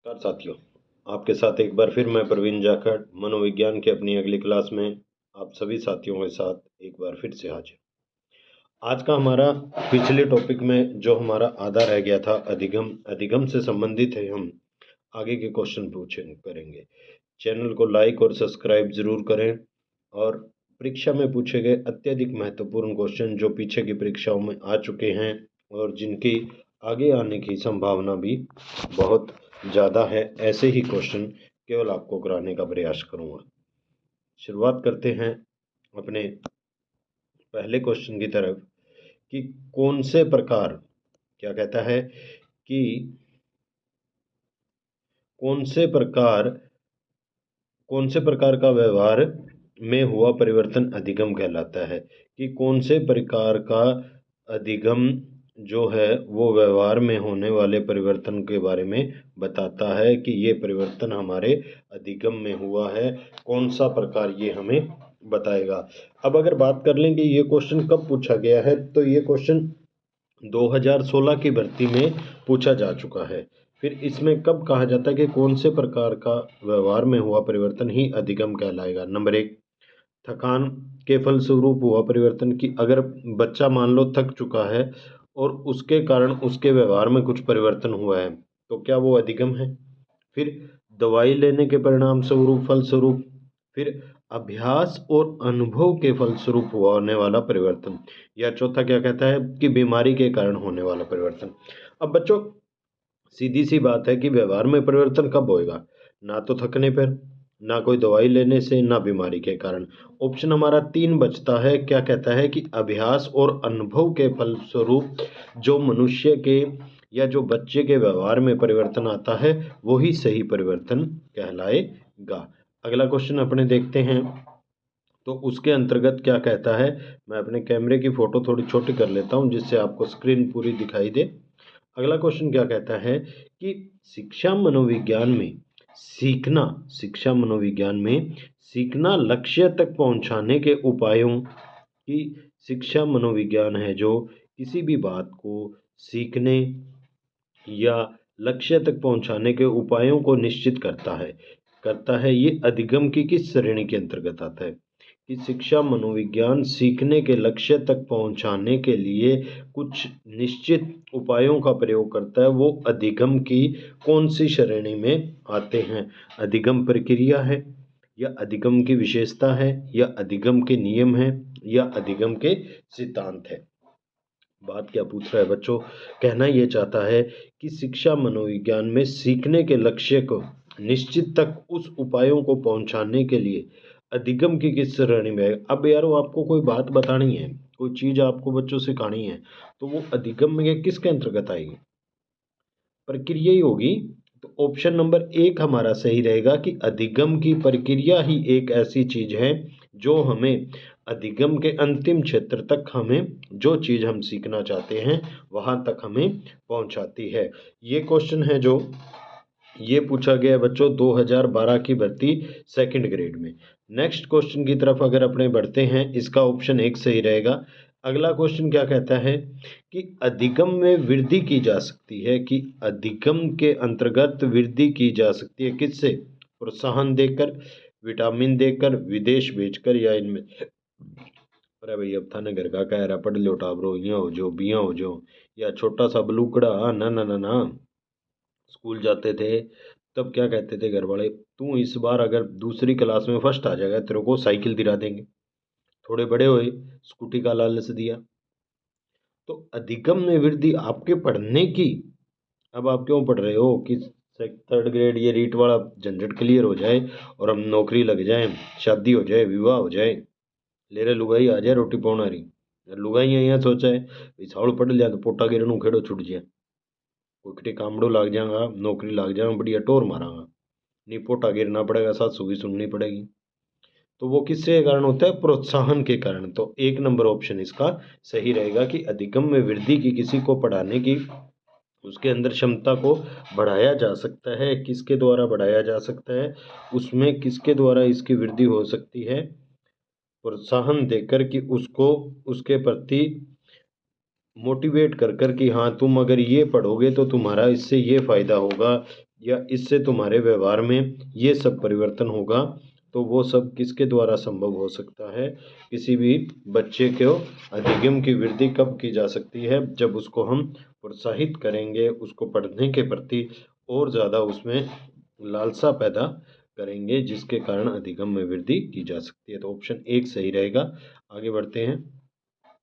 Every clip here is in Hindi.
नमस्कार साथियों, आपके साथ एक बार फिर मैं प्रवीण जाखड़ मनोविज्ञान की अपनी अगली क्लास में आप सभी साथियों के साथ एक बार फिर से हाजिर। आज का हमारा पिछले टॉपिक में जो हमारा आधा रह गया था अधिगम से संबंधित है। हम आगे के क्वेश्चन करेंगे। चैनल को लाइक और सब्सक्राइब जरूर करें और परीक्षा में पूछे गए अत्यधिक महत्वपूर्ण क्वेश्चन जो पीछे की परीक्षाओं में आ चुके हैं और जिनकी आगे आने की संभावना भी बहुत ज़्यादा है, ऐसे ही क्वेश्चन केवल आपको कराने का प्रयास करूँगा। शुरुआत करते हैं अपने पहले क्वेश्चन की तरफ कि कौन से प्रकार क्या कहता है कि कौन से प्रकार का व्यवहार में हुआ परिवर्तन अधिगम कहलाता है। कि कौन से प्रकार का अधिगम जो है वो व्यवहार में होने वाले परिवर्तन के बारे में बताता है कि ये परिवर्तन हमारे अधिगम में हुआ है, कौन सा प्रकार ये हमें बताएगा। अब अगर बात कर लें कि ये क्वेश्चन कब पूछा गया है, तो ये क्वेश्चन 2016 की भर्ती में पूछा जा चुका है। फिर इसमें कब कहा जाता है कि कौन से प्रकार का व्यवहार में हुआ परिवर्तन ही अधिगम कहलाएगा। नंबर 1, थकान के फलस्वरूप हुआ परिवर्तन। की अगर बच्चा मान लो थक चुका है और उसके कारण उसके व्यवहार में कुछ परिवर्तन हुआ है, तो क्या वो अधिगम है। फिर दवाई लेने के परिणाम स्वरूप फलस्वरूप, फिर अभ्यास और अनुभव के फलस्वरूप होने वाला परिवर्तन, या चौथा क्या कहता है कि बीमारी के कारण होने वाला परिवर्तन। अब बच्चों सीधी सी बात है कि व्यवहार में परिवर्तन कब होएगा, ना तो थकने पर, ना कोई दवाई लेने से, ना बीमारी के कारण। ऑप्शन हमारा 3 बचता है। क्या कहता है कि अभ्यास और अनुभव के फलस्वरूप जो मनुष्य के या जो बच्चे के व्यवहार में परिवर्तन आता है वही सही परिवर्तन कहलाएगा। अगला क्वेश्चन अपने देखते हैं तो उसके अंतर्गत क्या कहता है। मैं अपने कैमरे की फ़ोटो थोड़ी छोटी कर लेता हूँ जिससे आपको स्क्रीन पूरी दिखाई दे। अगला क्वेश्चन क्या कहता है कि शिक्षा मनोविज्ञान में सीखना लक्ष्य तक पहुंचाने के उपायों की, शिक्षा मनोविज्ञान है जो किसी भी बात को सीखने या लक्ष्य तक पहुंचाने के उपायों को निश्चित करता है। ये अधिगम की किस श्रेणी के अंतर्गत आता है। कि शिक्षा मनोविज्ञान सीखने के लक्ष्य तक पहुंचाने के लिए कुछ निश्चित उपायों का प्रयोग करता है, वो अधिगम की कौन सी श्रेणी में आते हैं। अधिगम प्रक्रिया है, या अधिगम की विशेषता है, या अधिगम के नियम है, या अधिगम के सिद्धांत है। बात क्या पूछ रहा है बच्चों, कहना ये चाहता है कि शिक्षा मनोविज्ञान में सीखने के लक्ष्य को निश्चित तक उस उपायों को पहुंचाने के लिए अधिगम की किस श्रेणी में है। अब यार वो आपको कोई बात बतानी है, कोई चीज़ आपको बच्चों सिखानी है, तो वो अधिगम में किसके अंतर्गत आएगी, प्रक्रिया ही होगी। तो ऑप्शन नंबर 1 हमारा सही रहेगा कि अधिगम की प्रक्रिया ही एक ऐसी चीज है जो हमें अधिगम के अंतिम क्षेत्र तक, हमें जो चीज हम सीखना चाहते हैं वहां तक हमें पहुंचाती है। ये क्वेश्चन है जो ये पूछा गया है बच्चों 2012 की भर्ती सेकंड ग्रेड में। नेक्स्ट क्वेश्चन की तरफ अगर अपने बढ़ते हैं, इसका ऑप्शन 1 सही रहेगा। अगला क्वेश्चन क्या कहता है कि अधिगम में वृद्धि की जा सकती है। कि अधिगम के अंतर्गत वृद्धि की जा सकती है किससे, प्रोत्साहन देकर, विटामिन देकर, विदेश भेजकर, या इनमें। अरे भाई अब थाने घर का कह रहा पढ़ लो टाबरो, यहाँ हो जाओ बिया हो जाओ, या छोटा सा बलूकड़ा, ना ना ना ना। स्कूल जाते थे तब क्या कहते थे घर वाले, तू इस बार अगर दूसरी क्लास में फर्स्ट आ जाएगा तेरे को साइकिल दिला देंगे। थोड़े बड़े हुए स्कूटी का लालच दिया। तो अधिगम में वृद्धि आपके पढ़ने की, अब आप क्यों पढ़ रहे हो कि थर्ड ग्रेड ये रीट वाला झंझट क्लियर हो जाए और हम नौकरी लग जाए, शादी हो जाए, विवाह हो जाए, ले रहे लुगाई आ जाए रोटी पाउना रही। लुगाई यहाँ सोचा है साउल पढ़ लिया तो पोटा गिरनू खेड़ो छुट जाए, कोई कटे कामड़ो लाग जाएगा, नौकरी लाग जाएगा, बढ़िया टोर मारांगा, नहीं पोटा गिरना पड़ेगा, सासू की सुननी पड़ेगी। तो वो किसके कारण होता है, प्रोत्साहन के कारण। तो 1 नंबर ऑप्शन इसका सही रहेगा कि अधिगम में वृद्धि की, किसी को पढ़ाने की, उसके अंदर क्षमता को बढ़ाया जा सकता है। किसके द्वारा बढ़ाया जा सकता है, उसमें किसके द्वारा इसकी वृद्धि हो सकती है, प्रोत्साहन देकर कि उसको उसके प्रति मोटिवेट कर कर कि हाँ तुम अगर ये पढ़ोगे तो तुम्हारा इससे ये फ़ायदा होगा या इससे तुम्हारे व्यवहार में ये सब परिवर्तन होगा। तो वो सब किसके द्वारा संभव हो सकता है? किसी भी बच्चे को अधिगम की वृद्धि कब की जा सकती है? जब उसको हम प्रोत्साहित करेंगे, उसको पढ़ने के प्रति और ज़्यादा उसमें लालसा पैदा करेंगे, जिसके कारण अधिगम में वृद्धि की जा सकती है। तो ऑप्शन 1 सही रहेगा। आगे बढ़ते हैं।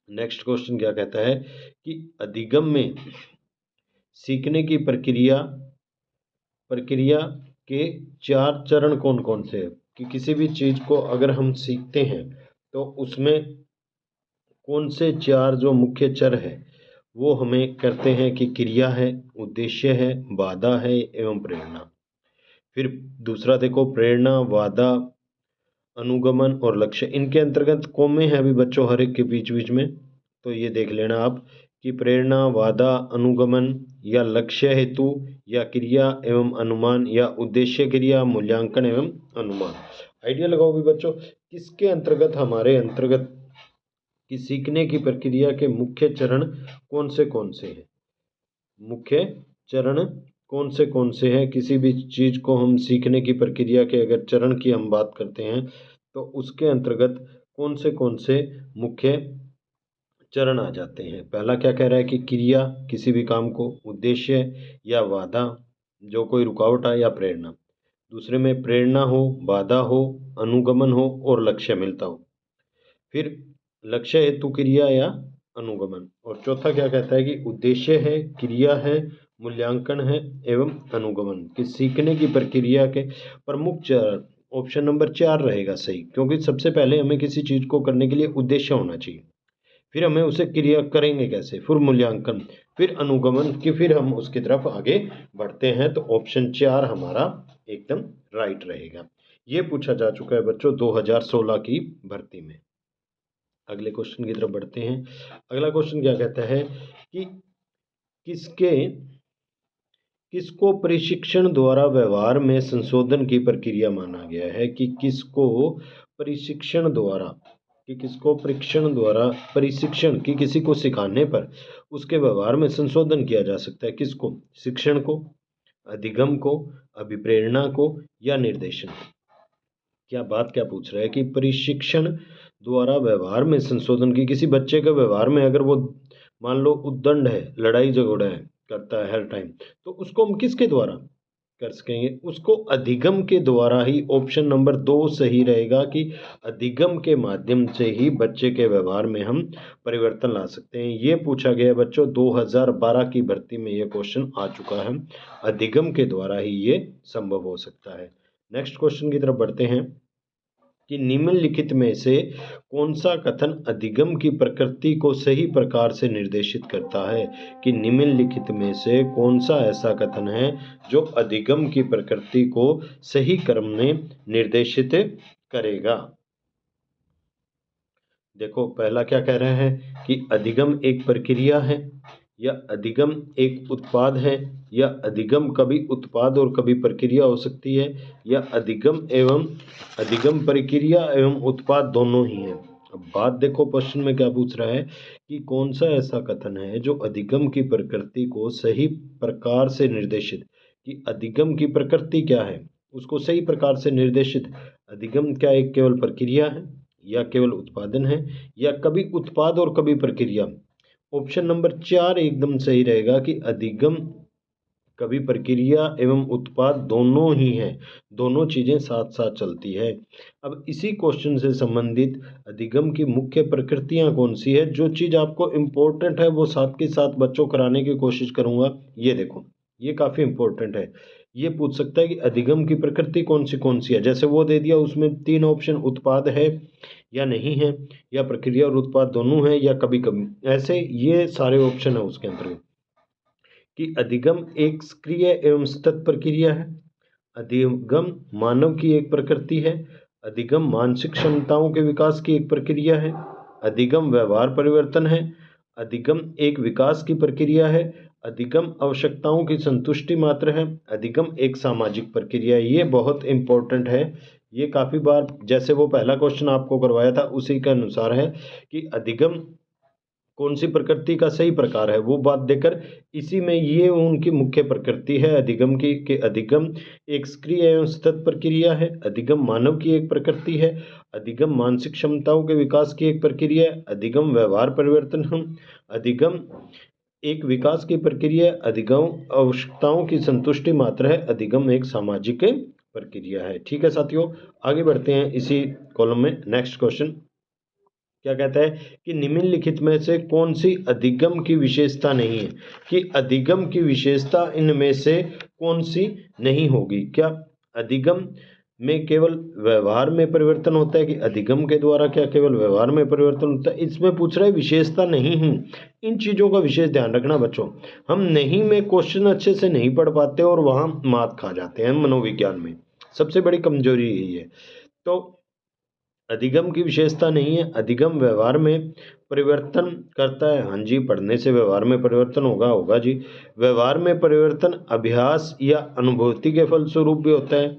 नेक्स्ट क्वेश्चन क्या कहता है कि अधिगम में सीखने की प्रक्रिया प्रक्रिया के 4 चरण कौन कौन से हैं? कि किसी भी चीज़ को अगर हम सीखते हैं तो उसमें कौन से 4 जो मुख्य चर है वो हमें करते हैं कि क्रिया है, उद्देश्य है, बाधा है एवं प्रेरणा। फिर दूसरा देखो, प्रेरणा, वादा, अनुगमन और लक्ष्य, इनके अंतर्गत कौमे हैं अभी बच्चों हर एक के बीच बीच में। तो ये देख लेना आप कि प्रेरणा, वादा, अनुगमन या लक्ष्य हेतु या क्रिया एवं अनुमान या उद्देश्य क्रिया, मूल्यांकन एवं अनुमान। आइडिया लगाओ भी बच्चों, किसके अंतर्गत हमारे अंतर्गत कि सीखने की प्रक्रिया के मुख्य चरण कौन से हैं? मुख्य चरण कौन से हैं? किसी भी चीज़ को हम सीखने की प्रक्रिया के अगर चरण की हम बात करते हैं तो उसके अंतर्गत कौन से मुख्य चरण आ जाते हैं? पहला क्या कह रहा है कि क्रिया, किसी भी काम को, उद्देश्य या वादा, जो कोई रुकावट आए, या प्रेरणा। दूसरे में प्रेरणा हो, बाधा हो, अनुगमन हो और लक्ष्य मिलता हो। फिर लक्ष्य हेतु क्रिया या अनुगमन। और चौथा क्या कहता है कि उद्देश्य है, क्रिया है, मूल्यांकन है एवं अनुगमन। कि सीखने की प्रक्रिया के प्रमुख चरण ऑप्शन नंबर 4 रहेगा सही, क्योंकि सबसे पहले हमें किसी चीज़ को करने के लिए उद्देश्य होना चाहिए, फिर हमें उसे क्रिया करेंगे कैसे, फिर मूल्यांकन, फिर अनुगमन, कि फिर हम उसकी तरफ आगे बढ़ते हैं। तो ऑप्शन 4 हमारा एकदम राइट रहेगा। ये पूछा जा चुका है बच्चों 2016 की भर्ती में। अगले क्वेश्चन की तरफ बढ़ते हैं। अगला क्वेश्चन क्या कहता है कि किसके किसको प्रशिक्षण द्वारा व्यवहार में संशोधन की प्रक्रिया माना गया है? कि किसको प्रशिक्षण द्वारा कि किसको प्रशिक्षण द्वारा प्रशिक्षण कि किसी को सिखाने पर उसके व्यवहार में संशोधन किया जा सकता है? किसको? शिक्षण को, अधिगम को, अभिप्रेरणा को या निर्देशन को? क्या पूछ रहा है कि प्रशिक्षण द्वारा व्यवहार में संशोधन की किसी बच्चे के व्यवहार में अगर वो मान लो उद्दंड है, लड़ाई झगड़ा है करता है हर टाइम, तो उसको हम किसके द्वारा कर सकेंगे? उसको अधिगम के द्वारा ही। ऑप्शन नंबर 2 सही रहेगा कि अधिगम के माध्यम से ही बच्चे के व्यवहार में हम परिवर्तन ला सकते हैं। ये पूछा गया है बच्चों 2012 की भर्ती में, ये क्वेश्चन आ चुका है। अधिगम के द्वारा ही ये संभव हो सकता है। नेक्स्ट क्वेश्चन की तरफ बढ़ते हैं कि निम्नलिखित में से कौन सा कथन अधिगम की प्रकृति को सही प्रकार से निर्देशित करता है? कि निम्नलिखित में से कौन सा ऐसा कथन है जो अधिगम की प्रकृति को सही क्रम में निर्देशित करेगा? देखो, पहला क्या कह रहे हैं कि अधिगम एक प्रक्रिया है, या अधिगम एक उत्पाद है, या अधिगम कभी उत्पाद और कभी प्रक्रिया हो सकती है, या अधिगम प्रक्रिया एवं उत्पाद दोनों ही हैं। अब बात देखो, क्वेश्चन में क्या पूछ रहा है कि कौन सा ऐसा कथन है जो अधिगम की प्रकृति को सही प्रकार से निर्देशित, कि अधिगम की प्रकृति क्या है उसको सही प्रकार से निर्देशित। अधिगम क्या एक केवल प्रक्रिया है, या केवल उत्पादन है, या कभी उत्पाद और कभी प्रक्रिया? ऑप्शन नंबर 4 एकदम सही रहेगा कि अधिगम कभी प्रक्रिया एवं उत्पाद दोनों ही हैं, दोनों चीज़ें साथ साथ चलती है। अब इसी क्वेश्चन से संबंधित अधिगम की मुख्य प्रकृतियां कौन सी है, जो चीज़ आपको इम्पोर्टेंट है वो साथ के साथ बच्चों कराने की कोशिश करूंगा। ये देखो, ये काफ़ी इम्पोर्टेंट है। ये पूछ सकता है कि अधिगम की प्रकृति कौन सी है, जैसे वो दे दिया उसमें 3 ऑप्शन, उत्पाद है या नहीं है, या प्रक्रिया और उत्पाद दोनों है, या कभी कभी, ऐसे ये सारे ऑप्शन है उसके अंतर्गत। कि अधिगम एक सक्रिय एवं सतत प्रक्रिया है, अधिगम मानव की एक प्रकृति है, अधिगम मानसिक क्षमताओं के विकास की एक प्रक्रिया है, अधिगम व्यवहार परिवर्तन है, अधिगम एक विकास की प्रक्रिया है, अधिगम आवश्यकताओं की संतुष्टि मात्र है, अधिगम एक सामाजिक प्रक्रिया है। ये बहुत इंपॉर्टेंट है। ये काफ़ी बार, जैसे वो पहला क्वेश्चन आपको करवाया था उसी के अनुसार है कि अधिगम कौन सी प्रकृति का सही प्रकार है वो बात देकर इसी में ये उनकी मुख्य प्रकृति है अधिगम की, कि अधिगम एक सक्रिय एवं सतत प्रक्रिया है, अधिगम मानव की एक प्रकृति है, अधिगम मानसिक क्षमताओं के विकास की एक प्रक्रिया है, अधिगम व्यवहार परिवर्तन हम, अधिगम एक विकास की प्रक्रिया है, अधिगम आवश्यकताओं की संतुष्टि मात्र है, अधिगम एक सामाजिक प्रक्रिया है। ठीक है साथियों, आगे बढ़ते हैं इसी कॉलम में। नेक्स्ट क्वेश्चन क्या कहता है कि निम्नलिखित में से कौन सी अधिगम की विशेषता नहीं है, कि अधिगम की विशेषता इनमें से कौन सी नहीं होगी। क्या अधिगम में केवल व्यवहार में परिवर्तन होता है, कि अधिगम के द्वारा क्या केवल व्यवहार में परिवर्तन होता है। इसमें पूछ रहा है विशेषता नहीं हूँ, इन चीज़ों का विशेष ध्यान रखना बच्चों। हम नहीं में क्वेश्चन अच्छे से नहीं पढ़ पाते और वहाँ मात खा जाते हैं। मनोविज्ञान में सबसे बड़ी कमजोरी यही है। तो अधिगम की विशेषता नहीं है, अधिगम व्यवहार में परिवर्तन करता है। हाँ जी, पढ़ने से व्यवहार में परिवर्तन होगा, होगा जी। व्यवहार में परिवर्तन अभ्यास या अनुभूति के फलस्वरूप भी होता है,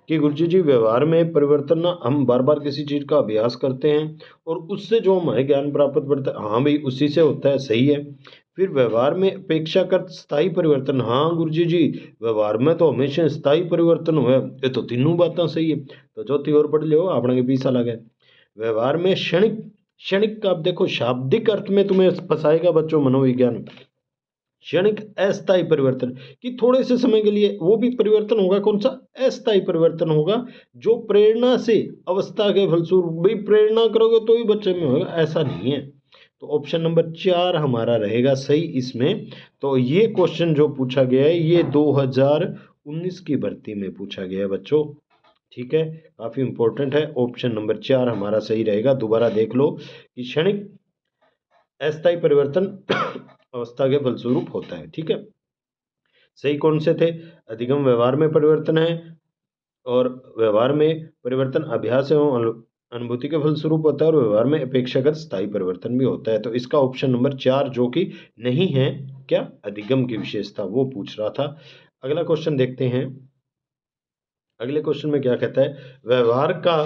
कि गुरुजी जी व्यवहार में परिवर्तन ना हम बार बार किसी चीज़ का अभ्यास करते हैं और उससे जो हमारे ज्ञान प्राप्त बढ़ता है, हाँ भाई उसी से होता है, सही है। फिर व्यवहार में अपेक्षाकृत स्थायी परिवर्तन, हाँ गुरुजी जी व्यवहार में तो हमेशा स्थायी परिवर्तन हुआ, ये तो तीनों बातें सही है। तो चौथी और पढ़ लियो, आपने के 20 अलग है। व्यवहार में क्षणिक, क्षणिक का आप देखो शाब्दिक अर्थ में तुम्हें फंसाएगा बच्चों मनोविज्ञान। क्षणिक अस्थायी परिवर्तन, कि थोड़े से समय के लिए वो भी परिवर्तन होगा, कौन सा अस्थायी परिवर्तन होगा, जो प्रेरणा से अवस्था के फलस्वरूप, भाई प्रेरणा करोगे तो ही बच्चे में होगा, ऐसा नहीं है। तो ऑप्शन नंबर 4 हमारा रहेगा सही इसमें। तो ये क्वेश्चन जो पूछा गया है ये 2019 की भर्ती में पूछा गया है बच्चों। ठीक है, काफी इंपॉर्टेंट है। ऑप्शन नंबर 4 हमारा सही रहेगा। दोबारा देख लो कि क्षणिक अस्थायी परिवर्तन अवस्था के फलस्वरूप होता है। ठीक है, सही कौन से थे, अधिगम व्यवहार में परिवर्तन है और व्यवहार में परिवर्तन अभ्यास एवं अनुभूति के फलस्वरूप होता है और व्यवहार में अपेक्षाकृत स्थायी परिवर्तन भी होता है। तो इसका ऑप्शन नंबर 4 जो कि नहीं है क्या अधिगम की विशेषता, वो पूछ रहा था। अगला क्वेश्चन देखते हैं। अगले क्वेश्चन में क्या कहता है, व्यवहार का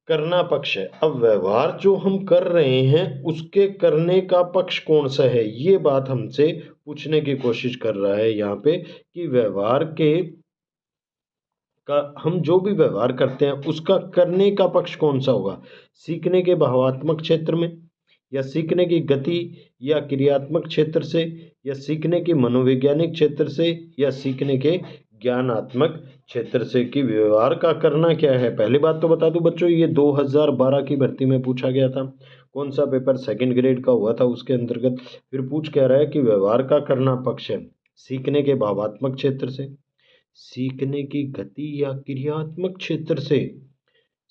करना पक्ष है। अब व्यवहार जो हम कर रहे हैं उसके करने का पक्ष कौन सा है, ये बात हमसे पूछने की कोशिश कर रहा है यहाँ पे, कि व्यवहार के का हम जो भी व्यवहार करते हैं उसका करने का पक्ष कौन सा होगा, सीखने के भावात्मक क्षेत्र में, या सीखने की गति या क्रियात्मक क्षेत्र से, या सीखने की मनोवैज्ञानिक क्षेत्र से, या सीखने के ज्ञानात्मक क्षेत्र से। कि व्यवहार का करना क्या है। पहली बात तो बता दूं बच्चों, ये 2012 की भर्ती में पूछा गया था। कौन सा पेपर, सेकंड ग्रेड का हुआ था उसके अंतर्गत। फिर पूछ क्या रहा है कि व्यवहार का करना पक्ष है सीखने के भावात्मक क्षेत्र से, सीखने की गति या क्रियात्मक क्षेत्र से,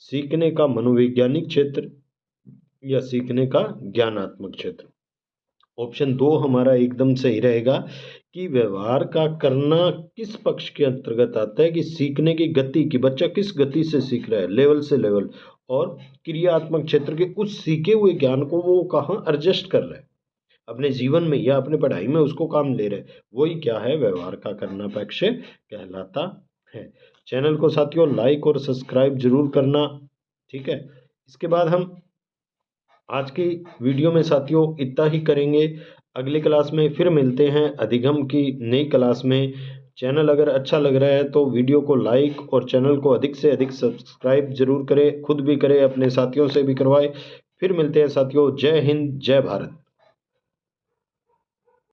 सीखने का मनोवैज्ञानिक क्षेत्र, या सीखने का ज्ञानात्मक क्षेत्र। ऑप्शन 2 हमारा एकदम सही रहेगा, कि व्यवहार का करना किस पक्ष के अंतर्गत आता है, कि सीखने की गति, कि बच्चा किस गति से सीख रहा है, लेवल से लेवल, और क्रियात्मक क्षेत्र के उस सीखे हुए ज्ञान को वो कहाँ एडजस्ट कर रहा है अपने जीवन में या अपने पढ़ाई में, उसको काम ले रहे, वही क्या है व्यवहार का करना पक्ष कहलाता है। चैनल को साथियों लाइक और सब्सक्राइब जरूर करना। ठीक है, इसके बाद हम आज की वीडियो में साथियों इतना ही करेंगे। अगली क्लास में फिर मिलते हैं अधिगम की नई क्लास में। चैनल अगर अच्छा लग रहा है तो वीडियो को लाइक और चैनल को अधिक से अधिक सब्सक्राइब जरूर करें, खुद भी करें, अपने साथियों से भी करवाएं। फिर मिलते हैं साथियों, जय हिंद जय भारत।